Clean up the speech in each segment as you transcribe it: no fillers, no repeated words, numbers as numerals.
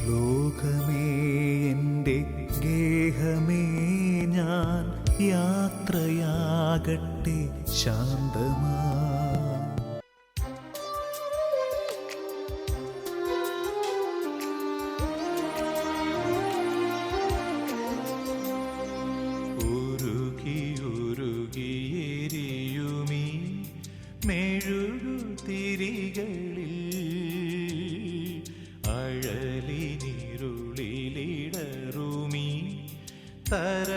ലോകമേ എൻ്റെ ഗേഹമേ ഞാൻ യാത്രയാകട്ടെ ശാന്തമാ. ഉരുകി ഉരുകിയെരിയുമീ മെഴുകുതിരികളിൽ അഴലിനിരുളിലിടറുമീ തരളമിഴികളിൽ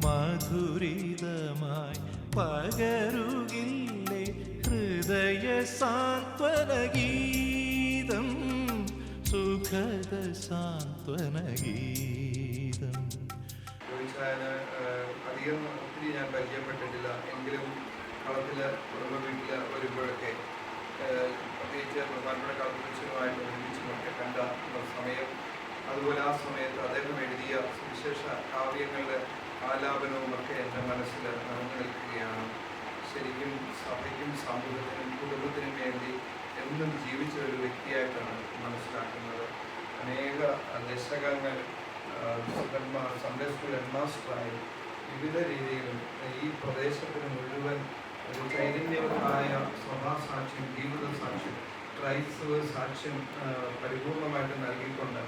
മധുരിതമായി പകരുകില്ലേ ഹൃദയ സാന്ത്വനഗീതം, സുഖദ സാന്ത്വനഗീതം. അധികം ഒത്തിരി ഞാൻ പരിചയപ്പെട്ടിട്ടില്ല, എങ്കിലും കളത്തില് കുടുംബ വീട്ടില് വരുമ്പോഴൊക്കെ പ്രത്യേകിച്ച് പ്രധാനപ്പെട്ട കളത്തിനുമായിട്ട് ഒരുമിച്ചുമൊക്കെ കണ്ട സമയം, അതുപോലെ ആ സമയത്ത് അദ്ദേഹം എഴുതിയ സുവിശേഷ കാവ്യങ്ങളുടെ ആലാപനവും ഒക്കെ എൻ്റെ മനസ്സിൽ നിറഞ്ഞു നിൽക്കുകയാണ്. ശരിക്കും സഭയ്ക്കും സമൂഹത്തിനും കുടുംബത്തിനും വേണ്ടി എന്നും ജീവിച്ച ഒരു വ്യക്തിയായിട്ടാണ് മനസ്സിലാക്കുന്നത്. അനേക ദശകങ്ങൾ സൺഡേ സ്കൂൾ ഹെഡ്മാസ്റ്ററായി വിവിധ രീതിയിലും ഈ പ്രദേശത്തിന് മുഴുവൻ ഒരു ചൈതന്യമായ സഭാസാക്ഷ്യം, ജീവിത സാക്ഷ്യം, ക്രൈസ്തവ സാക്ഷ്യം പരിപൂർണമായിട്ട് നൽകിക്കൊണ്ട്,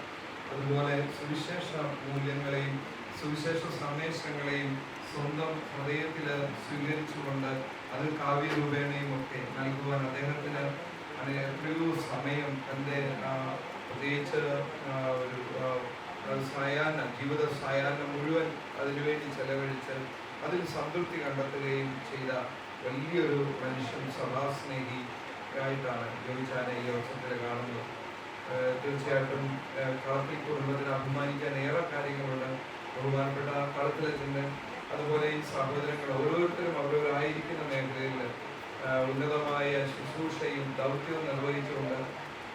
അതുപോലെ സുവിശേഷ മൂല്യങ്ങളെയും സുവിശേഷ സന്ദേശങ്ങളെയും സ്വന്തം ഹൃദയത്തിൽ സ്വീകരിച്ചുകൊണ്ട് അത് കാവ്യരൂപേണയും ഒക്കെ നൽകുവാൻ അദ്ദേഹത്തിന് എത്രയോ സമയം തൻ്റെ പ്രത്യേകിച്ച് ഒരു ജീവിത സായാഹ്നം മുഴുവൻ അതിനുവേണ്ടി ചെലവഴിച്ച് അതിൽ സംതൃപ്തി കണ്ടെത്തുകയും ചെയ്ത വലിയൊരു മനുഷ്യൻ, സഭാസ്നേഹി ആയിട്ടാണ് ജോയിച്ചാനെ ഈ അവസരത്തിൽ കാണുന്നത്. തീർച്ചയായിട്ടും കളത്തിൽ കുടുംബത്തിന് അഭിമാനിക്കാൻ ഏറെ കാര്യങ്ങളുണ്ട്. ബഹുമാനപ്പെട്ട കളത്തിലച്ഛൻ്റെ അതുപോലെ ഈ സഹോദരങ്ങൾ ഓരോരുത്തരും അവരവരായിരിക്കുന്ന മേഖലയിൽ ഉന്നതമായ ശുശ്രൂഷയും ദൗത്യവും നിർവഹിച്ചുകൊണ്ട്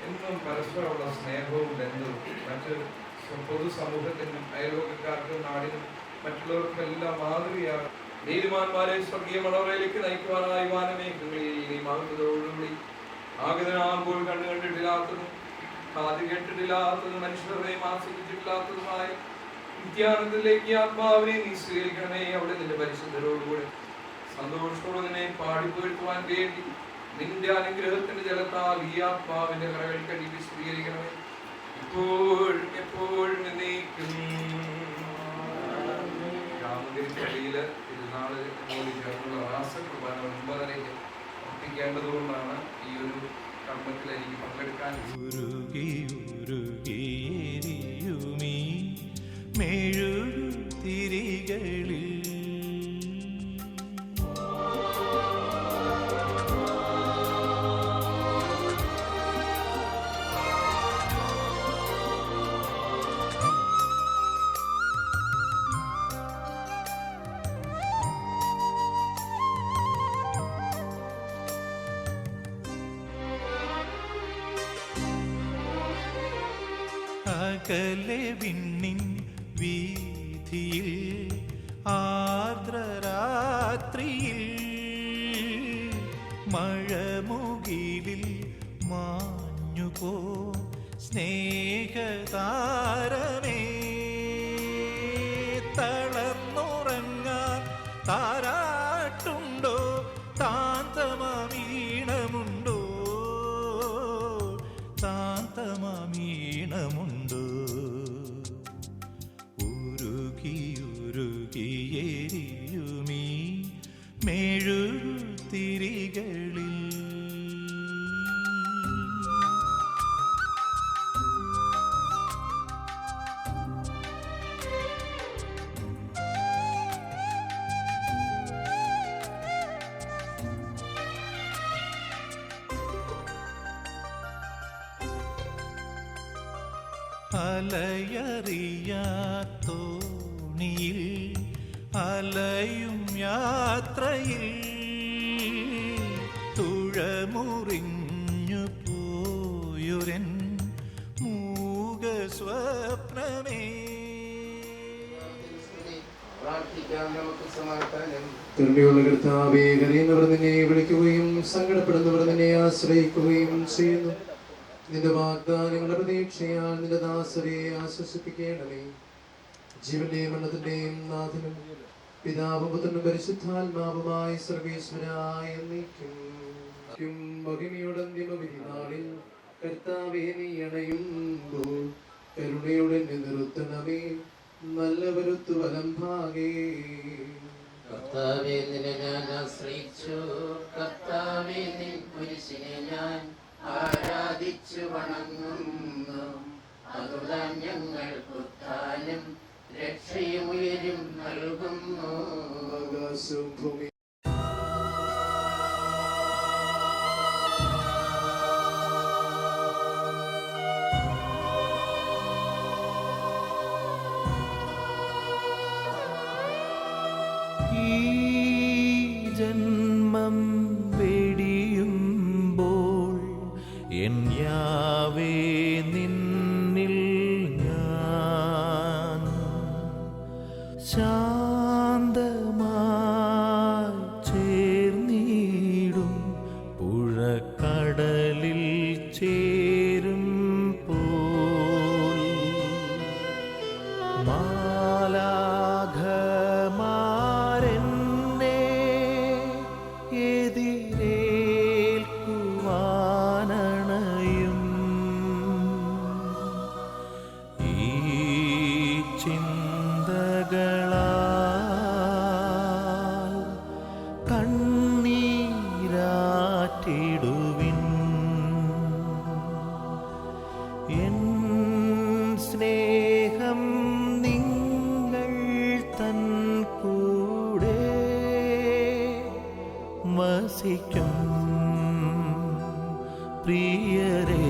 എന്നും പരസ്പരമുള്ള സ്നേഹവും ബന്ധവും മറ്റ് പൊതുസമൂഹത്തിനും അയൽവക്കക്കാർക്കും നാടിനും മറ്റുള്ളവർക്കെല്ലാം മാതൃകയാണ്. നീതിമാന്മാരെ സ്വർഗീയ മണവറയിലേക്ക് നയിക്കുവാനായി വാനമേഘങ്ങളിൽ മഹത്വത്തോടുകൂടി ആഗതനാകുമ്പോൾ കണ്ടു കണ്ടിട്ടില്ലാത്തതും കാത് കേട്ടിട്ടില്ലാത്തതും മനുഷ്യരുടെയും ആസ്വദിച്ചിട്ടില്ലാത്തതുമായ നിത്യാനന്ദത്തിലേക്ക് ആത്മാവിനെ നീ സ്വീകരിക്കണമേ. അവിടെ നിന്റെ പരിശുദ്ധരോടുകൂടെ സന്തോഷത്തോടെ നിന്നെ പാടിപ്പോഴ്ത്തുവാൻ വേണ്ടി നിന്റെ അനുഗ്രഹത്തിന്റെ ജലത്താൽ ഈ ആത്മാവിന്റെ കരകൾക്കടിക്ക് സ്വീകരിക്കണമേ, ഇപ്പോഴും എപ്പോഴും എന്നേക്കും. രാമഗിരിപ്പള്ളിയില് തിരുനാള് ചേർന്നുള്ള റാസകുർബാന 9:30 അർപ്പിക്കേണ്ടതുകൊണ്ടാണ് ഈ ഒരു കർമ്മത്തിൽ എനിക്ക് പങ്കെടുക്കാൻ. ഉരുകി ഉരുകിയെരിയുമീ മെഴുകുതിരികളിൽ അകലെ വിണ്ണിൻ വീഥിയിൽ ആർദ്രരാത്രിയിൽ മഴമുകിലിൽ മാഞ്ഞുപോ സ്നേഹതാരമേ, തളർന്നുറങ്ങാൻ താരാട്ടുണ്ടോ, താന്തമീണമുണ്ടോ, താന്തമീണമുണ്ടോ. ഉരുകി ഉരുകിയെരിയുമീ മെഴുകുതിരികളിൽ അലയറിയാത്തോണിയിൽ അലയും യാത്രയിൽ സ്വപ്നമേ. കരുണയുള്ള കർത്താവേ, കരയുന്നവർ നിന്നെ വിളിക്കുകയും സങ്കടപ്പെടുന്നവർ നിന്നെ ആശ്രയിക്കുകയും ചെയ്യുന്നു. നിന്റെ വാഗ്ദാനങ്ങളുടെ പ്രതീക്ഷയാൽ നിന്റെ ദാസരെ ആശ്വസിപ്പിക്കണമേ. ജീവന്റെയും മരണത്തിന്റെയും നാഥനും പിതാവും പുത്രനും പരിശുദ്ധാത്മാവുമായി സർവേശ്വരായ എന്നേക്കും മഹിമയുടെ അന്തിമവിധിനാളിൽ കർത്താവേ നീ അണയുമ്പോൾ കരുണയുടെ നിർത്തണമേ. നല്ലവരുത്തു വലം ഭാഗേ. കർത്താവേ, നിന്നെ ഞാൻ ആശ്രയിച്ചു. കർത്താവേ, നിൻ കുരിശിനെ ഞാൻ ആരാധിച്ചു വണങ്ങുന്നു. അതുതാൻ ഞങ്ങൾക്ക് ഉദ്ധാനം രക്ഷയും ഉയരും നൽകുന്നു. ആകാശവും ഭൂമി ഈ ജന്മം വെടിയുമ്പോൾ എൻ യാവേ നിന്നിൽ ഞാൻ ശാന്തമായി ചേർന്നിടും. പുഴക്കടലിൽ ചേരും പോൽ മാലാഖമാരെന്നെ എതിരേൽക്കുവാനണയും. ഈ ചിന്തകളാൽ കണ്ണീരാറ്റിടുവിൻ. എൻ സ്നേഹം നിങ്ങൾ തൻ കൂടെ വസിക്കും പ്രിയരേ.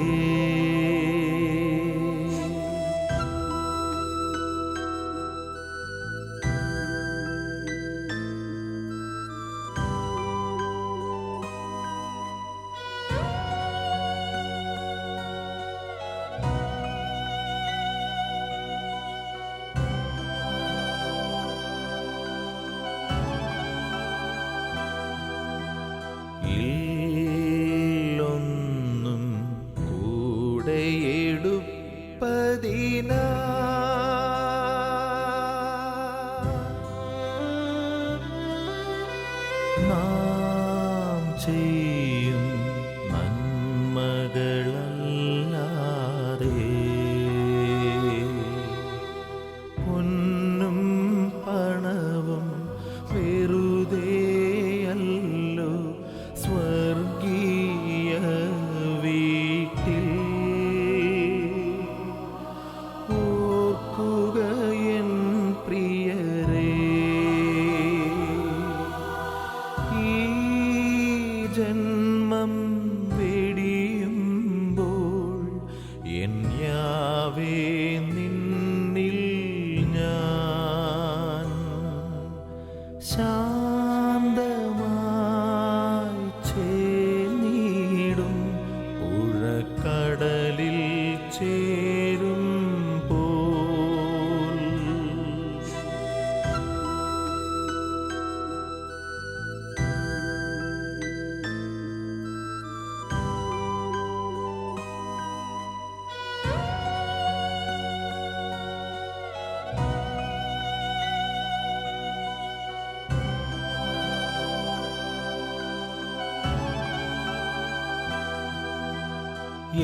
ഇല്ലൊന്നും കൂടെയെടുപ്പതിനാ നാം ചെയ്യും നന്മകളല്ലാതെ പൊന്നും പണവും വെറുതെയല്ലോ സ്വർഗീയ വീട്ടിൽ. ഓർക്കുക എൻ പ്രിയരേ, ഈ ജന്മം വെടിയുമ്പോൾ എൻ യാവേ നിന്നിൽ ഞാൻ ശാന്തമായി ചേർന്നിടും. പുഴക്കടലിൽ ചേരും പോൽ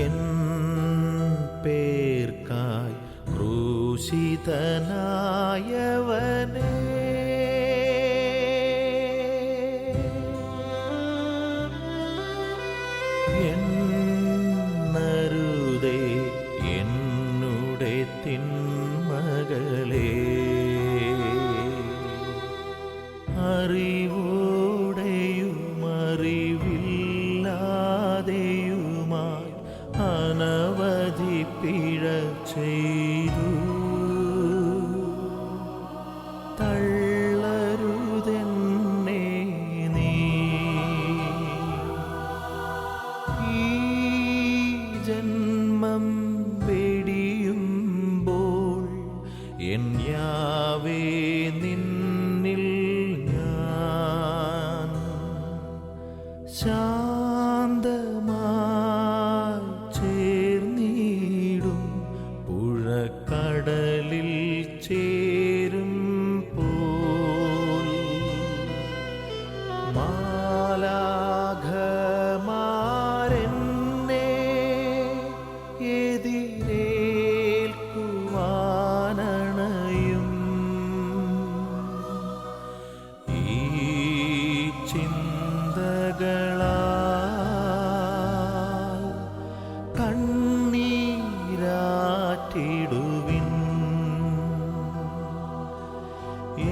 എൻ പേർക്കായി ക്രൂശിതനായവനേ, എന്നരുതേ എന്നുടെ തിന്മകളേ. അറിവോടെയും അറിവില്ലാതെയുമായി അനവധി പിഴ ചെയ്തു. തള്ളരുതെന്നെ നീ. ഈ ജന്മം വെടിയുമ്പോൾ മാലാഖമാരെന്നെ എതിരേൽക്കുവാനണയും. ഈ ചിന്തകളാൽ കണ്ണീരാറ്റിടുവിൻ.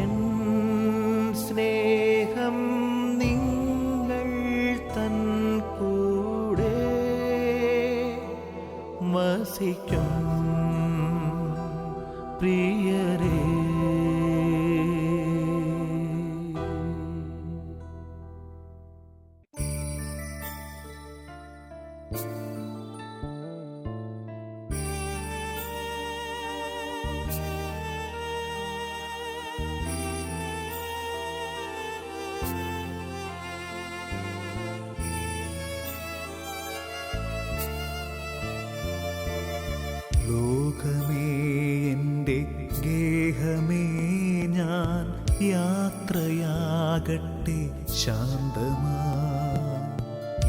എൻ സ്നേഹം നിങ്ങൾ തൻ കൂടെ വസിക്കും പ്രിയരേ. ലോകമേ എൻ്റെ ഗേഹമേ ഞാൻ യാത്രയാകട്ടെ ശാന്തമായി.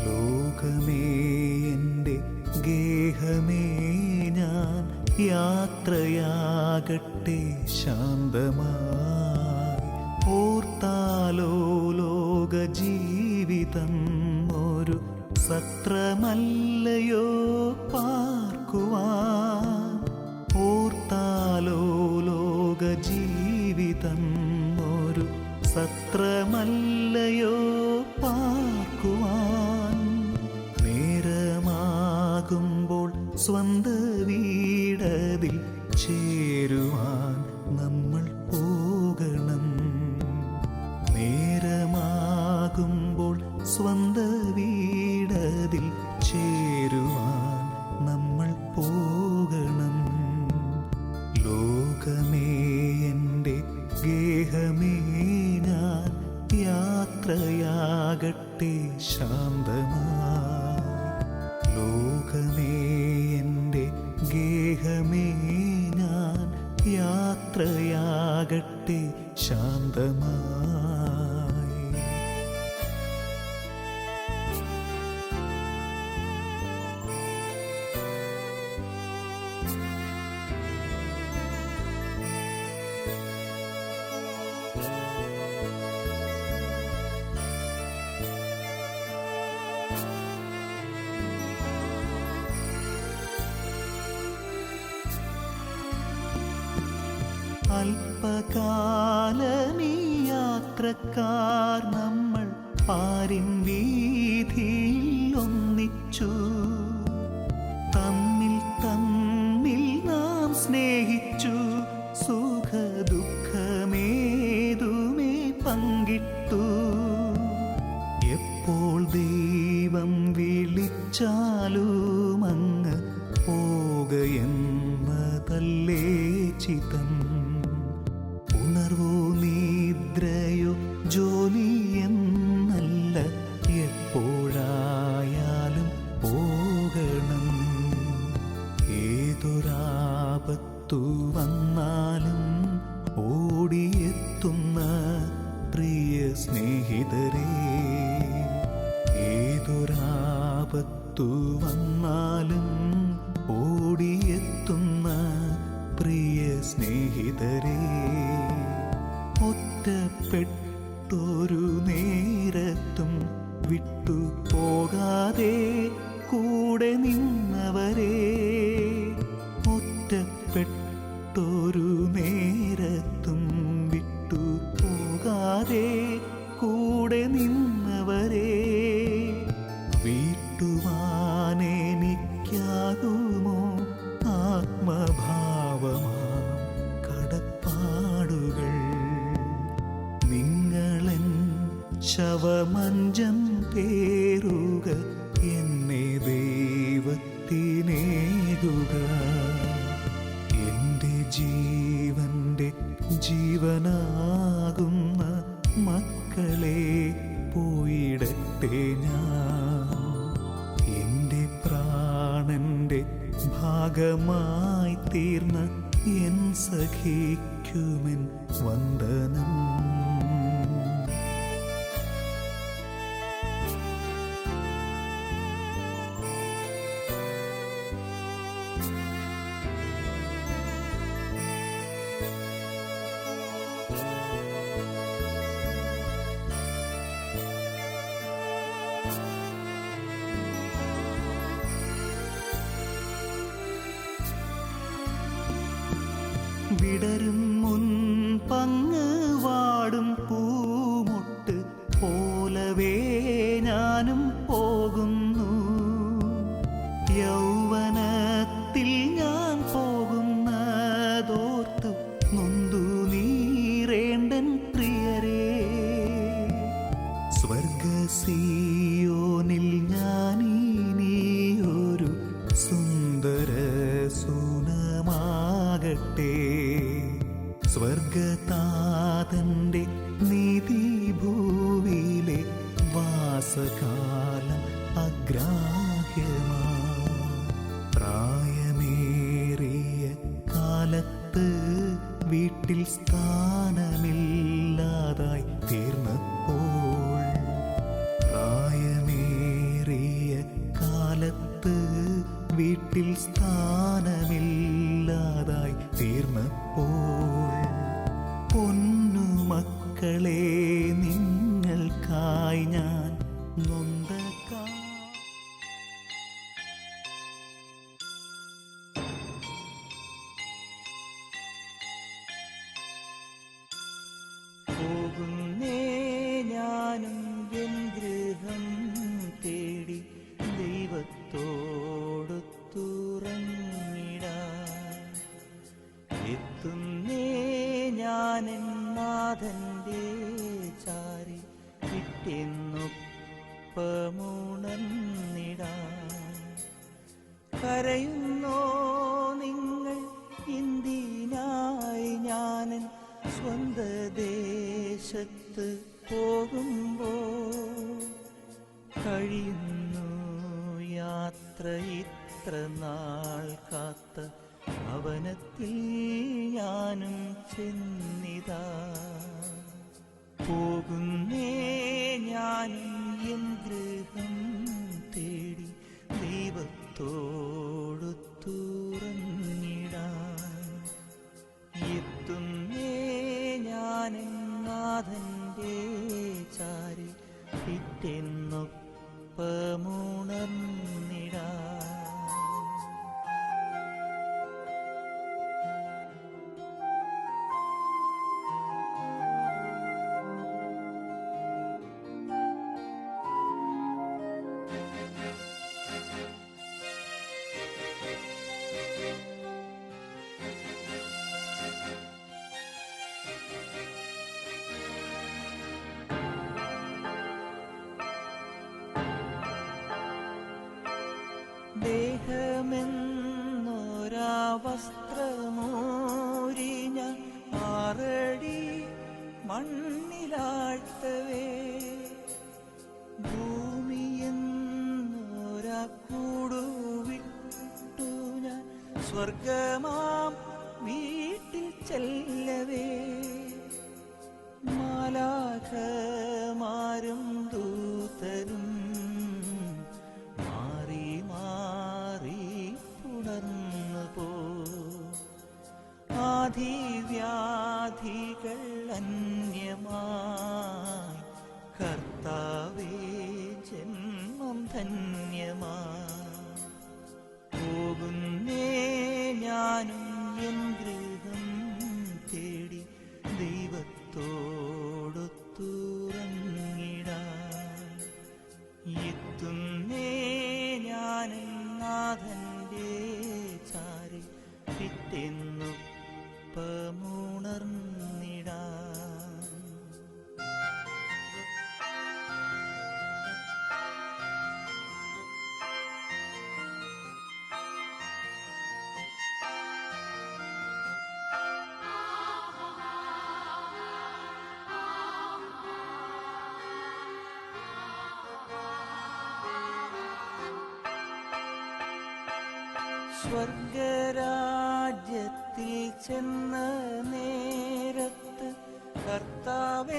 ലോകമേ എൻ്റെ ഗേഹമേ ഞാൻ യാത്രയാകട്ടെ ശാന്തമായി. ഓർത്താലോ ലോക ജീവിതം ഒരു സത്രമല്ലയോ പാർക്കുവാൻ. ഓർത്താലോ ലോക ജീവിതം ഒരു സത്രമല്ലയോ പാർക്കുവാൻ. നേരമാകുമ്പോൾ സ്വന്ത വീടതിൽ ചേരുവാൻ നമ്മൾ പോകണം. നേരമാകുമ്പോൾ സ്വന്ത വീടതിൽ ചേരുവാൻ നമ്മൾ പോകണം. ലോകമേ എൻ്റെ ഗേഹമേ ഞാൻ യാത്രയാകട്ടെ ശാന്തമായി. ലോകമേ എൻ്റെ ഗേഹമേ ഞാൻ യാത്രയാകട്ടെ ശാന്തമായി. അല്പകാലമീ യാത്രക്കാർ നമ്മൾ പാരിൻ വീതിയിൽ ഒന്നിച്ചു. തമ്മിൽ തമ്മിൽ നാം സ്നേഹിച്ചു. സുഖ ദുഃഖമേതുമേ പങ്കിട്ടു. എപ്പോൾ ദൈവം വിളിച്ചാലും അങ്ങ് പോകയെന്നതല്ലേ ചിതം. ഉണർവോ നിദ്രയോ ജോലിയെന്നല്ല, എപ്പോഴായാലും പോകണം. ഏതൊരാപത്തു വന്നാലും ഓടിയെത്തുന്ന പ്രിയ സ്നേഹിതരേ. ഏതൊരാപത്തു വന്നാലും ഓടിയെത്തുന്ന പ്രിയ സ്നേഹിതരേ. ഒറ്റപ്പെട്ടൊരു നേരത്തും വിട്ടു പോകാതെ കൂടെ നിന്നവരേ. ഒറ്റപ്പെട്ടൊരു നേരത്തും വിട്ടു പോകാതെ കൂടെ നിന്നവരേ. വീട്ടുവാനെനിക്കാകുമോ ആത്മഭാവമാം കടപ്പാടുകൾ. നിങ്ങളെൻ ശവമഞ്ചം പേറുക, എന്നെ ദൈവത്തിനേകുക. എൻ്റെ ജീവന്റെ ജീവനാകുന്ന മക്കളെ പോയിടട്ടെ ഞാൻ. എൻ്റെ പ്രാണന്റെ ഭാഗമായി തീർന്ന എൻ സഖിക്കുമെൻ വന്ദനം. വിടരും മുൻപങ്ങ് വാടും പൂമൊട്ട് പോലവേ ഞാനും പോകുന്നു. യൗവനത്തിൽ ഞാൻ പോകുന്നതോർത്തു നൊന്തു നീറേണ്ടൻ പ്രിയരേ. സ്വർഗസിയോനിൽ ഞാനിനിയൊരു സുന്ദര സൂനമാകട്ടെ. സ്വർഗതാതന്റെ നീതിഭൂവിലെ വാസകാലം അഗ്രാഹ്യമാ. പ്രായമേറിയ കാലത്ത് വീട്ടിൽ സ്ഥാനമില്ലാതായി തീർന്നപ്പോൾ, പ്രായമേറിയ കാലത്ത് വീട്ടിൽ സ്ഥാനമില്ലാതായി തീർന്നപ്പോൾ, പൊന്നുമക്കളെ നിങ്ങൾക്കായി ഞാൻ നൊന്ത പോകുന്നേ ഞാനും എൻ ഗൃഹം തേടി ദൈവത്തോടൊത്തുറങ്ങിടാൻ. എത്തുന്നേ ഞാനെൻ നാഥന്റെ ചാരി കിട്ടിയെന്നൊപ്പമുണർന്നിടാൻ. കരയുന്നോ നിങ്ങൾ എന്തിനായി ഞാനൻ സ്വന്ത ദേശത്ത് പോകുമ്പോൾ? കഴിയുന്നു യാത്ര ഇത്ര നാൾ കാത്ത ഭവനത്തിൽ ഞാനും ചെന്നിതാ. പോകുന്നേ ഞാനും എൻ ഗൃഹം തേടി ദൈവത്തോടൊത്തുറങ്ങിടാൻ. എത്തുന്നേ ഞാനെൻ നാഥന്റെ ചാരി പിറ്റെന്നൊപ്പമുണർന്നിടാൻ. ദേഹമെന്നൊരാ വസ്ത്രമൂരി ഞാൻ 6 അടി മണ്ണിലാഴ്ത്തവേ, ഭൂമിയെന്നൊരാ കൂടുവിട്ടു ഞാൻ സ്വർഗമാം വീട്ടിൽ ചെല്ലവേ. മാലാഖമാരും ദൂതരും മാറി മാറി പുണർന്നു പോ. ആധിവ്യാധികൾ അന്യമായി കർത്താവേ ജന്മം ധന്യമായി. പോകുന്നേ ഞാനും എൻ ഗൃഹം തേടി ദൈവത്തോടൊത്തുറങ്ങിടാൻ. എത്തുന്നേ ഞാനും നാഥന്റെ ചാരി പിറ്റെന്നൊപ്പമുണർന്നിടാൻ. സ്വർഗരാജ്യത്തിൽ ചെന്ന നേരത്ത് കർത്താവെന്നോട്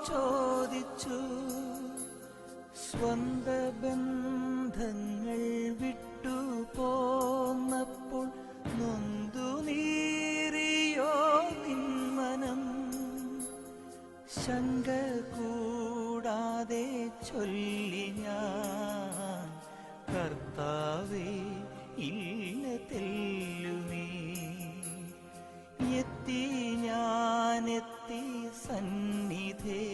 ചോദിച്ചു, സ്വന്ത ബന്ധങ്ങൾ വിട്ടു പോന്നപ്പോൾ നൊന്തു നീറിയോ നിന്മനം? ശങ്ക കൂടാതെ ചൊല്ലി ഞാൻ, കർത്താവേ ഇല്ല തെല്ലുമേ. ഞാനെത്തി സന്നിധേ,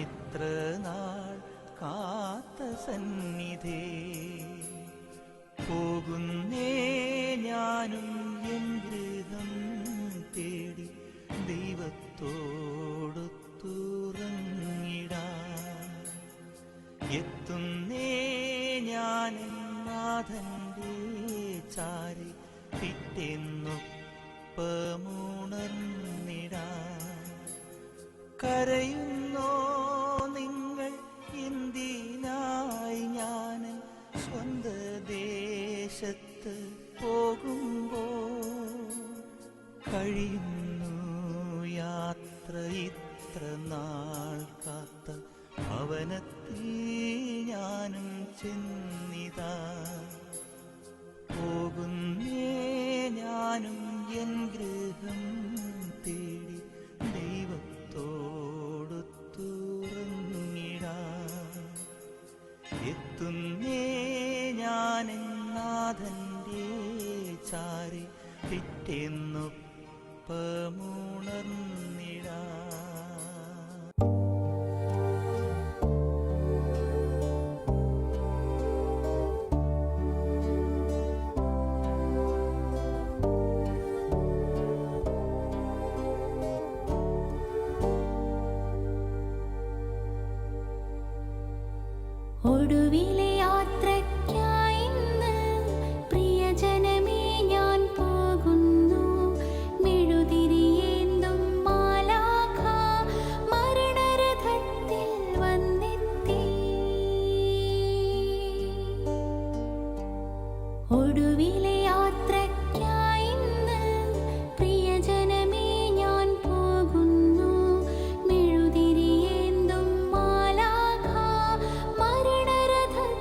ഇത്ര നാൾ കാത്ത സന്നിധേ. പോകുന്നേ ഞാനും എൻ ഗൃഹം തേടി ദൈവത്തോടൊത്തുറങ്ങിടാൻ. എത്തുന്നേ ഞാൻ നാഥന്റെ ചാരി പിറ്റെന്നൊപ്പമുണർന്നിടാൻ. കരയുന്നോ നിങ്ങൾ എന്തിനായി ഞാൻ സ്വന്ത ദേശത്ത് പോകുമ്പോൾ? കഴിയുന്നു യാത്ര ഇത്ര നാൾ കാത്ത ഭവനത്തിൽ ഞാനും ചെന്നിതാ. പോകുന്നേ ഞാനും എൻ ഗൃഹം തേടി ദൈവത്തോടൊത്തുറങ്ങിടാൻ. എത്തുന്നേ ഞാൻ നാഥന്റെ ചാരി പിറ്റെന്നൊപ്പമുണർന്നിടാൻ. ഒടുവിലെ യാത്രയ്ക്കായി ഇന്ന് പ്രിയജനമേ ഞാൻ പോകുന്നു. മെഴുതിരിയേന്തും മാലാഖ മരണരഥത്തിൽ വന്നെത്തി. ഒടുവിലെ യാത്രയ്ക്കായി ഇന്ന് പ്രിയജനമേ ഞാൻ പോകുന്നു. മെഴുതിരിയേന്തും മാലാഖ മരണരഥത്തിൽ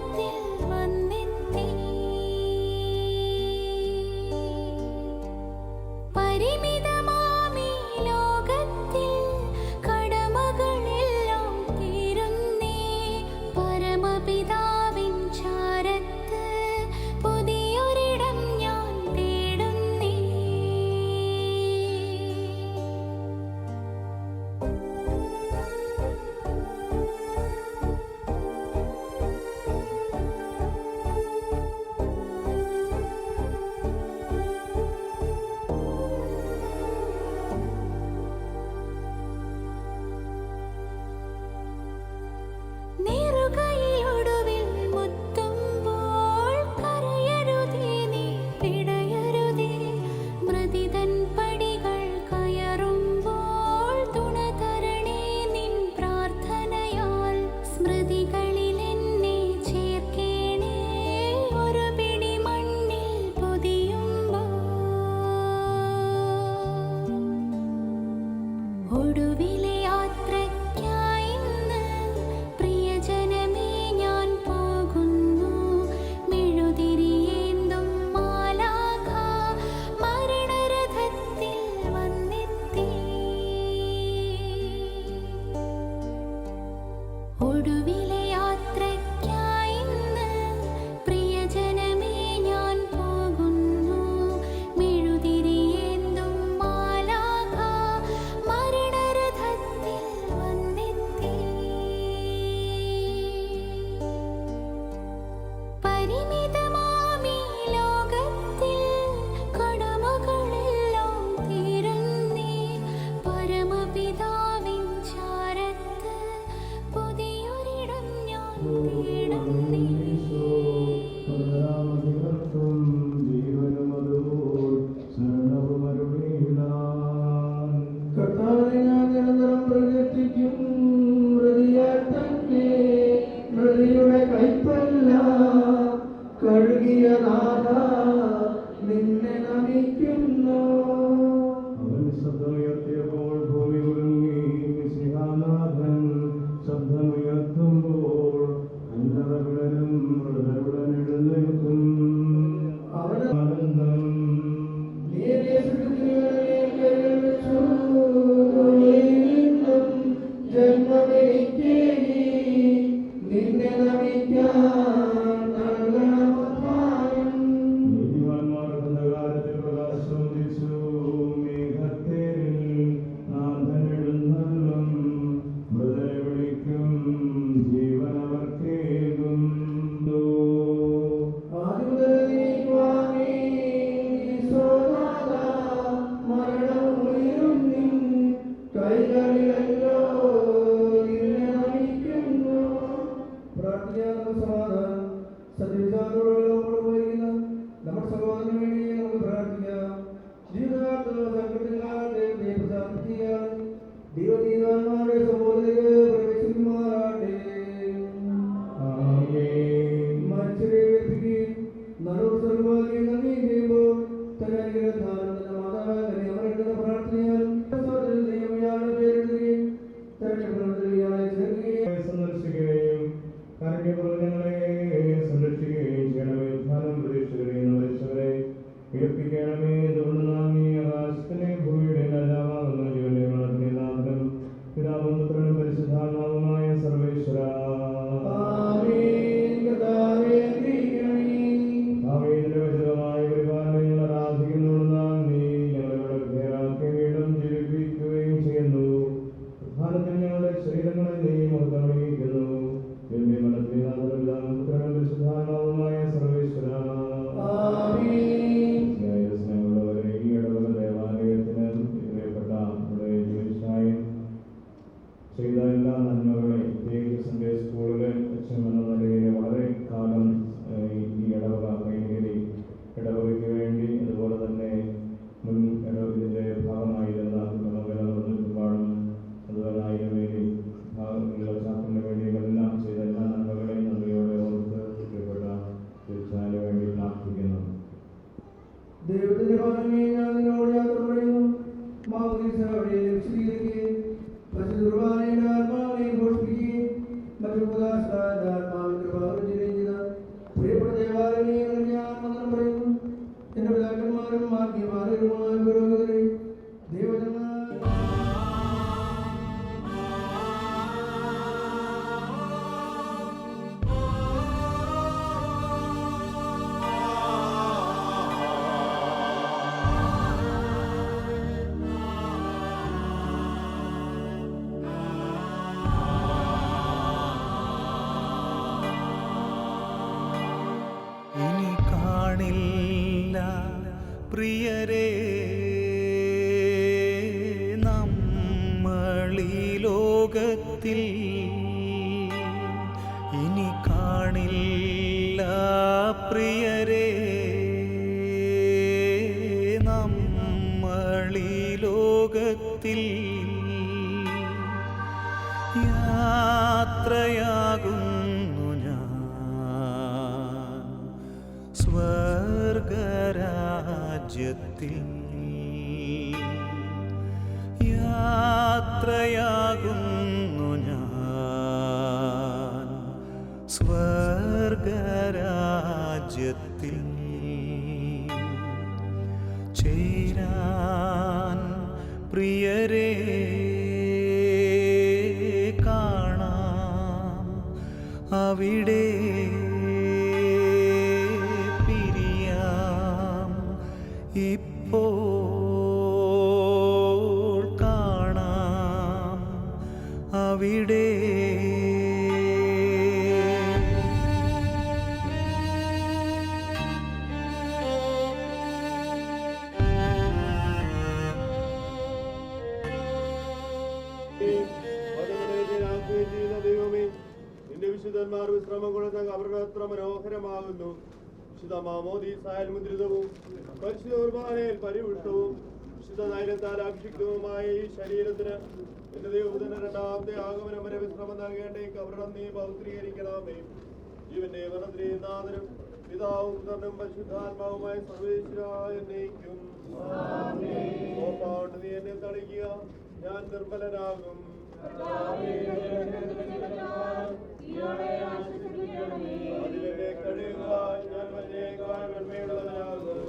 സന്ദർശിക്കുകയും കാരുണ്യപ്രവർത്തനങ്ങളെ സംരക്ഷിക്കുകയും ചെയ്യണമേ. ഉദ്ധാനം പ്രതീക്ഷിക്കുകയും മരിച്ചവരെ ഉയർപ്പിക്കണമേ. തുടർന്ന് നാം ഈ ആകാശത്തിലെ ഭൂമിയുടെ രാജാവാകുന്ന ജീവന്റെ മരണത്തിന്റെ നാഥനും പിതാവും പുത്രനും പരിശുദ്ധാത്മാവുമായ സർവേശ്വര ആവേദനോചിതമായ പരിപാലനം ഞങ്ങൾ ആരാധിക്കുന്നുണ്ടെന്നാൽ നീ ഞങ്ങളുടെ ധേരാക്കി വീണ്ടും ജീവിപ്പിക്കുകയും ചെയ്യുന്നു. പ്രധാനത്തിൽ ഞങ്ങളുടെ ശരീരങ്ങളെ നീ മഹത്വമണിയിക്കുന്നു. എന്റെ മനത്തിലെ നാഥനും പിതാവും പുത്രനും പരിശുദ്ധാത്മാവുമായ സർവേശ്വര സ്നേഹമുള്ളവരെ, ഈ ഇടവക ദേവാലയത്തിന് പ്രിയപ്പെട്ട നമ്മുടെ ജീവശായൻ ചെയ്ത എല്ലാ നന്മകളെ പ്രത്യേകിച്ച് സൺഡേ സ്കൂളിലെ അച്ഛനെന്ന നിലയിൽ വളരെ കാലം ഈ ഇടവക കൈകരി ഇടവകയ്ക്ക് വേണ്ടി, അതുപോലെ തന്നെ മുൻ ഇതിൻ്റെ ഭാഗമായിരുന്ന ചുറ്റുപാടും അതുപോലെ ആയിരവേലി ചാപ്പിന് വേണ്ടിയും എല്ലാം ചെയ്ത എല്ലാ നന്മകളെയും നന്ദിയോടെ ഓർത്ത് പ്രിയപ്പെട്ട തീർച്ചയായും വേണ്ടി പ്രാർത്ഥിക്കുന്നു. ദൈവത്തിന്റെ ഭാഗമേ, ഞാൻ നിന്നോട് യാത്ര പറയുന്നു. മാമോദീസ വഴി വിശദീകരിക്കുകയും പരിശുദ്ധ ആത്മാവിനെ ഘോഷിപ്പിക്കുകയും മറ്റു ഉദാസന്റെ ആത്മാവിന്റെ ഭാഗം ചെയ്ത പ്രിയപ്പെട്ട ദേവാലയമേ, ഞാൻ വന്ദനം പറയുന്നു. എന്റെ പിതാക്കന്മാരും ആത്മീയമാരുമായ പുരോഹിതരെ, ദൈവജന ഇനി കാണില്ല പ്രിയരെ നമ്മളീ ലോകത്തിൽ, ഇനി കാണില്ല പ്രിയരെ നമ്മളീ ലോകത്തിൽ. യാത്രയാകുന്നു ഞാൻ സ്വർഗരാജ്യത്തിൽ, യാത്രയാകുന്നു ഞാൻ സ്വർഗരാജ്യത്തിൽ. ചേരാൻ പ്രിയരെ കാണാം അവിടെ, പിരിയാം ഇപ്പോൾ കാണാം അവിടെ. ദൈവമേ, നിന്റെ വിശുദ്ധന്മാർ വിശ്രമം കൊടുത്ത അവരുടെ എത്ര മനോഹരമാകുന്നു. വിശുദ്ധ മാമോദീസായാൽ മുദ്രിതവും പരിശുദ്ധ കുർബാനയിൽ പരിപുഷ്ടവും വിശുദ്ധ നൈരത്താൽ അഭിഷിക്തവുമായ ഈ ശരീരത്തിന് എന്റെ ദൈവത്തിന്റെ രണ്ടാമത്തെ ആഗമനം വരെ വിശ്രമം നൽകേണ്ട ഈ കബറിടം നീ പൗത്രീകരിക്കണമേ. ജീവന്റെ മരണത്തിനെയും നാഥനും പിതാവും പുത്രനും പരിശുദ്ധാത്മാവുമായ സർവേശ്വരായ എന്നേക്കും ഓപ്പാണ്ട് നീ എന്നെ തളിക്കുക, ഞാൻ നിർമ്മലനാകും. അതിലെന്നെ കഴിയുക, ഞാൻ വലിയേക്കാൾ നന്മയുള്ളവനാകും.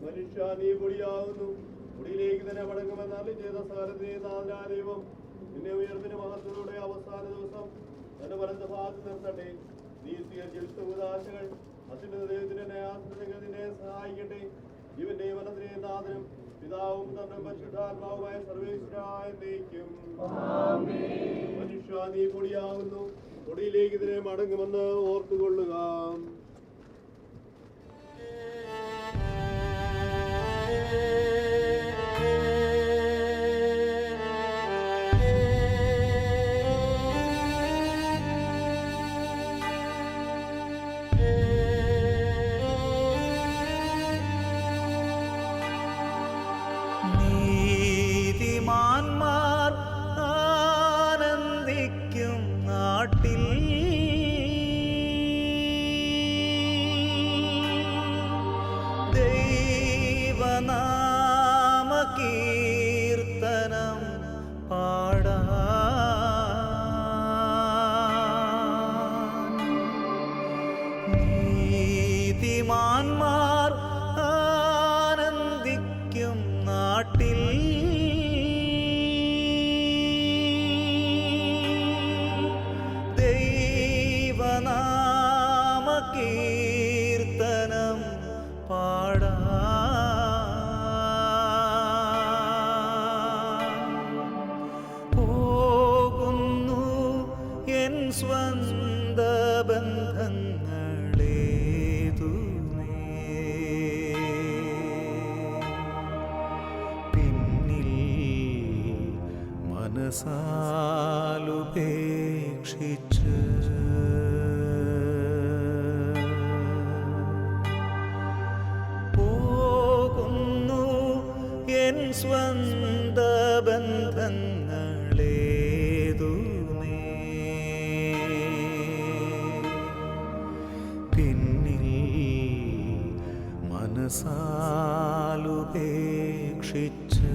മനുഷ്യ നീ പൊടിയാകുന്നു, പൊടിയിലേക്ക് തന്നെ മടങ്ങുമെന്നാലും ചെയ്ത സകലത്തെ നാഥനായ ദൈവം നിന്നെ ഉയർപ്പിന് മഹത്വയുടെ അവസാന ദിവസം തന്റെ വലത്ത ഭാഗത്ത് നിർത്തട്ടെ. നീ സ്വീകരിച്ച ഉദാശകൾ അത്യുന്നത ദൈവത്തിന്റെ ആശ്രിതനെ സഹായിക്കട്ടെ. ഇവന്റെയും വനത്തിന്റെയും നാഥനും പിതാവും തന്നെ പരിശുദ്ധാത്മാവുമായ സർവേശ്വരായ നീക്കും. മനുഷ്യ നീ പൊടിയാകുന്നു, പൊടിയിലേക്ക് ഇതിനെ മടങ്ങുമെന്ന് ഓർത്തുകൊള്ളുക. നീതിമാന്മാർ ആനന്ദിക്കും നാട്ടിൽ ദൈവനാമ കീർത്തനം പാടാൻ. നീതിമാന്മാർ ആനന്ദിക്കും നാട്ടിൽ ദൈവനാമ കീർത്തനം പാടാൻ. പോകുന്നു എൻ സ്വന്ത ബന്ധങ്ങളേതുമേ പിന്നിൽ മനസാലുപേക്ഷിച്ച് പോകുന്നു എൻ സ്വന്ത ബന്ധങ്ങളേതുമേ പിന്നിൽ മനസാലുപേക്ഷിച്ച്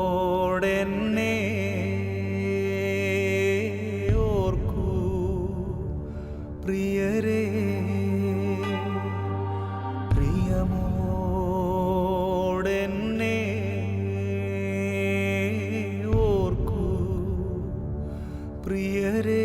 പ്രിയമോടെന്നെ ഓർക്കൂ പ്രിയരേ. പ്രിയമോടെന്നെ ഓർക്കൂ പ്രിയരേ.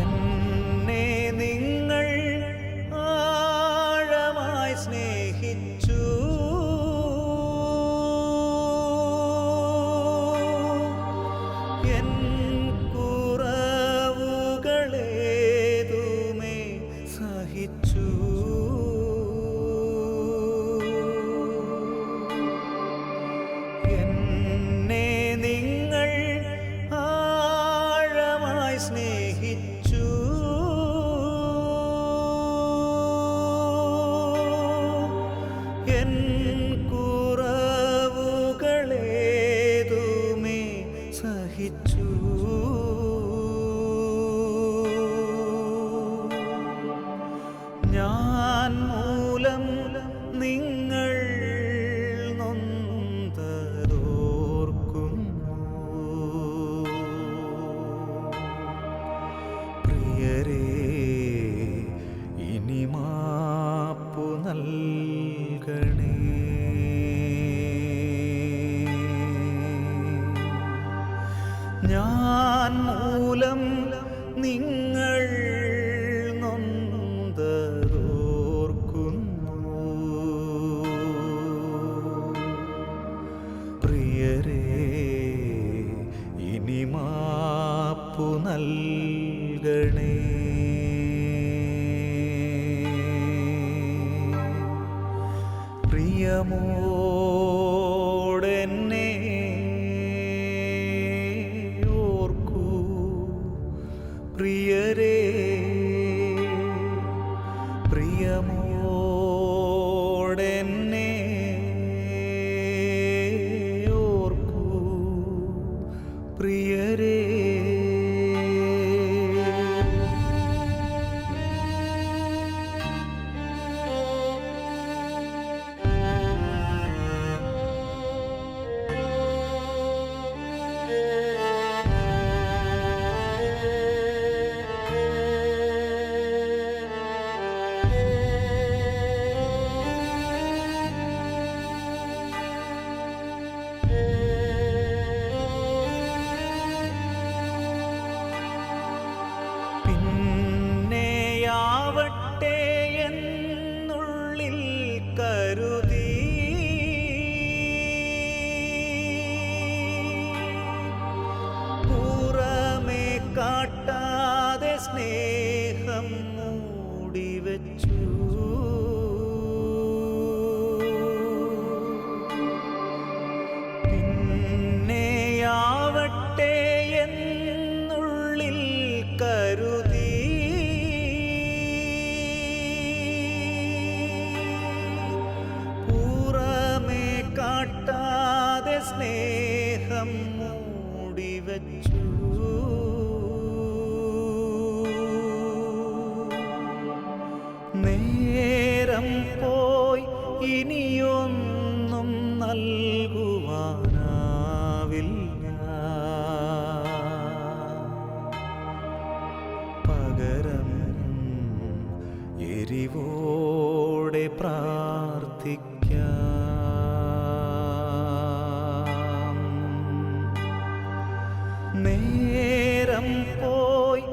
എന്നെ നിങ്ങൾ ആഴമായി സ്നേഹിച്ചു. എൻ കുറവുകളേതുമേ സഹിച്ചു. എന്നെ നിങ്ങൾ ആഴമായി സ്നേഹിച്ചു. എൻ കുറവുകളേതുമേ സഹിച്ചു. ഞാൻ മൂലം നിങ്ങൾ നൊന്തതോർക്കുന്നു. പ്രിയരേ, ഇനി മാപ്പു നൽകണേ. ഞാൻ മൂലം നിങ്ങൾ നൊന്തതോർക്കുന്നു. പ്രിയരേ, ഇനി മാപ്പു നൽകണേ. പ്രിയമോടെന്നെ ഓർക്കൂ പ്രിയരേ. പ്രിയമോടെന്നെ ഓർക്കൂ ഇനിയൊന്നും നൽകുവാനാവില്ല. പകരം എരിവോടെ പ്രാർത്ഥിക്കാം. നേരം പോയി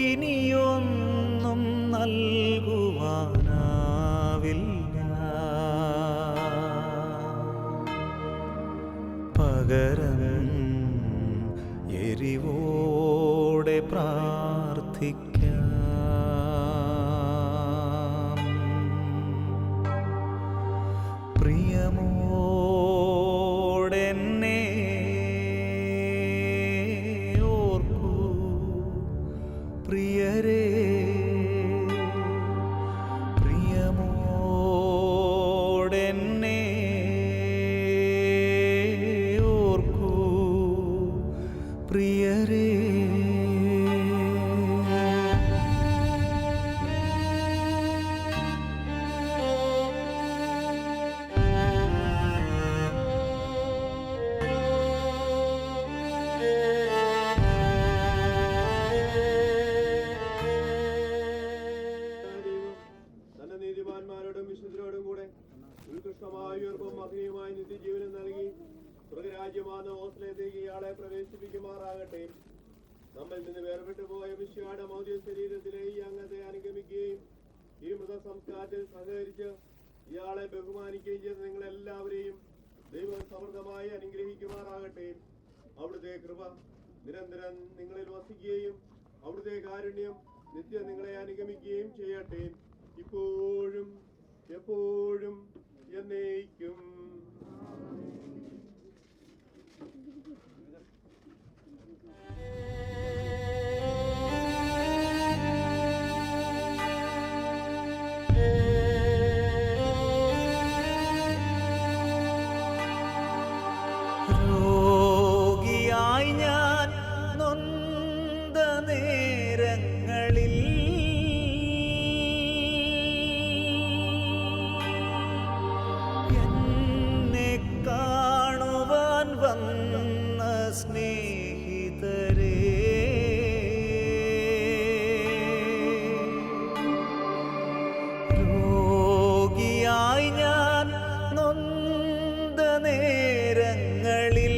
ഇനിയൊന്നും നൽകുവാനാവില്ല. പകരം എരിവോടെ പ്രാർത്ഥിക്കാം. പ്രിയമോടെന്നെ ഓർക്കൂ പ്രിയരേ. പ്രിയമോടെന്നെ ഓർക്കൂ പ്രിയരേ. ദൈവം തന്റെ നീതിമാന്മാരോടും വിശുദ്ധരോടും കൂടെ ഉത്കൃഷ്ടമായ ഉയർപ്പും മഹനീയമായ നിത്യജീവനം നൽകി സ്വർഗരാജ്യമാകുന്ന ഓസ്ലേത്തേക്ക് ഇയാളെ പ്രവേശിപ്പിക്കുമാറാകട്ടെ. നമ്മിൽ നിന്ന് വേർപെട്ടു പോയ മിശിഹായുടെ ഭൗതിക ശരീരത്തിലെ ഈ അംഗത്തെ അനുഗമിക്കുകയും ഈ മൃതസംസ്കാരത്തിൽ സഹകരിച്ച് ഇയാളെ ബഹുമാനിക്കുകയും ചെയ്ത നിങ്ങളെല്ലാവരെയും ദൈവം സമൃദ്ധമായി അനുഗ്രഹിക്കുമാറാകട്ടെ. അവിടുത്തെ കൃപ നിരന്തരം നിങ്ങളിൽ വസിക്കുകയും അവിടുത്തെ കാരുണ്യം നിത്യം നിങ്ങളെ അനുഗമിക്കുകയും ചെയ്യട്ടെ, ഇപ്പോഴും എപ്പോഴും എന്നേക്കും. രോഗിയായി ഞാൻ നൊന്ത നേരങ്ങളിൽ എന്നെ കാണുവാൻ വന്ന സ്നേഹിതരേ, രോഗിയായി ഞാൻ നൊന്ത നേരങ്ങളിൽ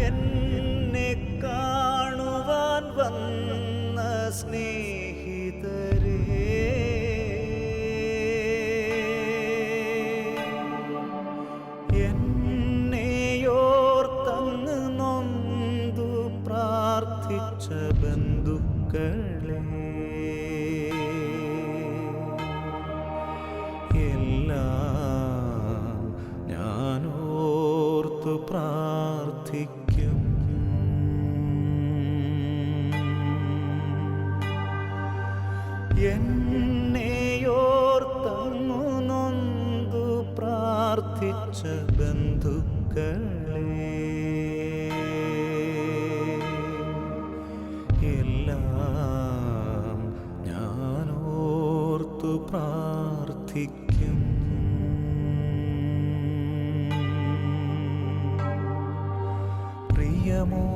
എന്നെ കാണുവാൻ വന്ന സ്നേഹിതരേ, എന്നെയോർത്തങ്ങ് നൊന്തു പ്രാർത്ഥിച്ച ബന്ധുക്കളെ എല്ലാം ഞാനോർത്തു പ്രാർത്ഥിക്കും. എന്നെയോർത്തങ്ങു നൊന്തു പ്രാർത്ഥിച്ച ബന്ധുക്കളെ എല്ലാം ഞാനോർത്തു പ്രാർത്ഥിക്കും. പ്രിയമോ